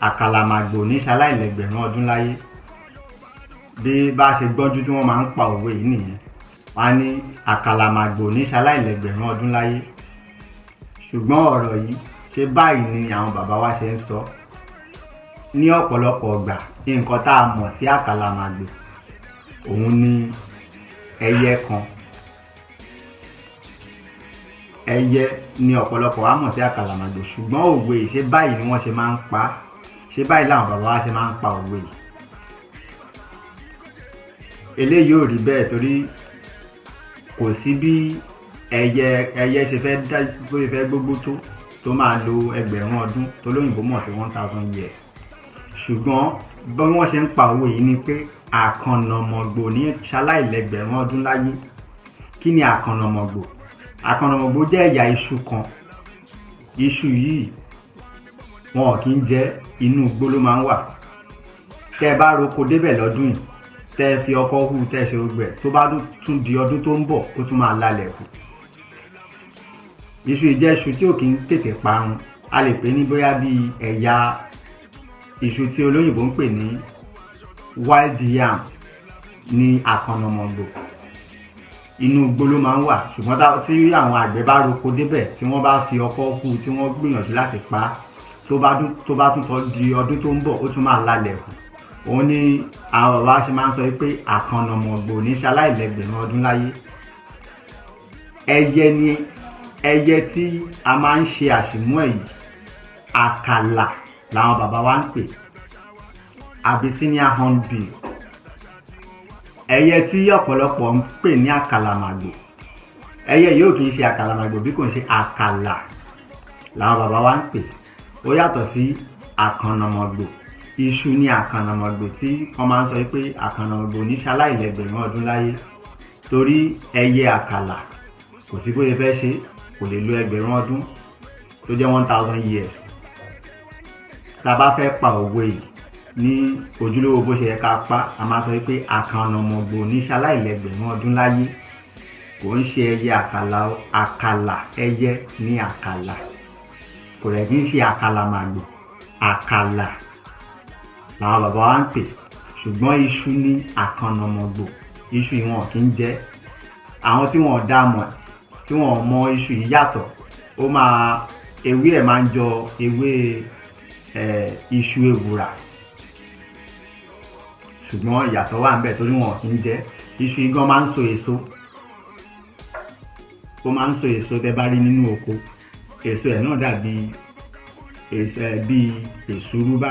àkàlàmàgbò ní ṣaláìlẹ́gbẹ̀rún ọdún láyé. Bí bá ṣe gbọ́njú tí wọ́n máa ń pa òwe yìí nìyẹn. Wọ́n á ní àkàlàmàgbò ní ṣaláìlẹ́gbẹ̀rún ọdún láyé. Ṣùgbọ́n ọ̀rọ̀ yìí ṣe báyìí ni àwọn bàbá wa ṣe ń sọ. Ní ọ̀pọ̀lọpọ̀ ọgbà nǹkan tá a mọ̀ sí àkàlàmàgbò òun ni ẹyẹ kan. Ẹyẹ ni ọ̀pọ̀lọpọ̀ wa mọ̀ sí àkàlàmàgbò, ṣùgbọ́n òwe yìí ṣe báyìí ni wọ́n ṣe máa ń pa, ṣe báyìí làwọn bàbá wa ṣe máa ń pa òwe yìí. Eléyìí ò rí bẹ́ẹ̀ torí kò sí bí ẹyẹ ṣe fẹ́ gbogbo tó máa lo ẹgbẹ̀rún ọdún tó lóyìnbó mọ̀ sí 1000 years. Ṣùgbọ́n bí wọ́n ṣe ń pa òwe yìí ni pé àkànnàmọ̀gbò ní ṣaláìlẹ́gbẹ̀rún ọdún láyé. Kí ni àkànnàmọ̀gbò? Àkànnàmọ̀gbò jẹ́ ẹ̀yà iṣu kan. Iṣu yìí wọn kì í jẹ, inú igbó ló máa ń wà. Tẹ́ bá roko débẹ̀ lọ́dún yìí, tẹ́ fi ọkọ́ hù, tẹ́ ṣe gbogbo ẹ̀, tó bá tún di ọdún tó ń bọ̀ ó tún máa lálẹ̀ kù. Iṣu yìí jẹ́ iṣu tí ò kì í tètè parun. A lè pè ní bóyá bí ẹ̀yà iṣu tí olóyìnbó ń pè ní wild yam ní àkànnàmọ̀gbò. Inú igbó ló máa ń wà, ṣùgbọ́n tí àwọn àgbẹ̀ bá roko débẹ̀ tí wọ́n bá fi ọkọ́ hù, tí wọ́n gbìyànjú láti pa á, tó bá tún di ọdún tó ń bọ̀ ó tún máa lálẹ̀ kù. Òun ni àwọn bàbá ṣe máa ń sọ pé àkànnàmọ̀gbò ní ṣaláìlẹ́gbẹ̀rún ọdún láyé. Ẹyẹ tí a máa ń ṣe àṣìmú ẹ̀ yìí, àkàlà làwọn bàbá wa ń pè, Abyssinia hornbill. Ẹyẹ tí ọ̀pọ̀lọpọ̀ ń pè ní àkàlàmàgbò. Ẹyẹ yóò kì í ṣe àkàlàmàgbò bí kò ń ṣe àkàlà làwọn bàbá wa ń pè. Ó yàtọ̀ sí àkànnàmọ̀gbò. Iṣu ni àkànnàmọ̀gbò tí wọ́n máa ń sọ pé àkànnàmọ̀gbò ní ṣaláìlẹ́gbẹ̀rún ọdún láyé. Torí ẹyẹ àkàlà kò sí bó ṣe fẹ́ ṣe, kò lè lo ẹgbẹ̀rún ọdún tó jẹ́ 1000 years. Tá a bá fẹ́ pa òwe yìí ní ojúlówó bó ṣe yẹ ká pa, a máa sọ pé àkànnàmọ̀gbò ní ṣaláìlẹ́gbẹ̀rún ọdún láyé. Kò ń ṣe ẹyẹ àkàlà, ẹyẹ ní àkàlà. Kò rẹ̀ kí ń ṣe àkàlàmàgbò, àkàlà làwọn bàbá wa ń pè. Ṣùgbọ́n iṣu ní àkànnàmọ̀gbò. Iṣu yìí wọn kì í jẹ. Àwọn tí wọn dá mọ̀, tí wọn mọ iṣu yìí yàtọ̀, ewé ẹ̀ máa ń jọ ewé iṣu ewùrà. Ṣùgbọ́n ìyàtọ̀ wà níbẹ̀ torí wọn kì í jẹ. Iṣu yìí gan máa ń so èso. Ó máa ń so èso tẹ́ bá rí nínú oko. Èso ẹ̀ náà dàbí èsúrú báyìí.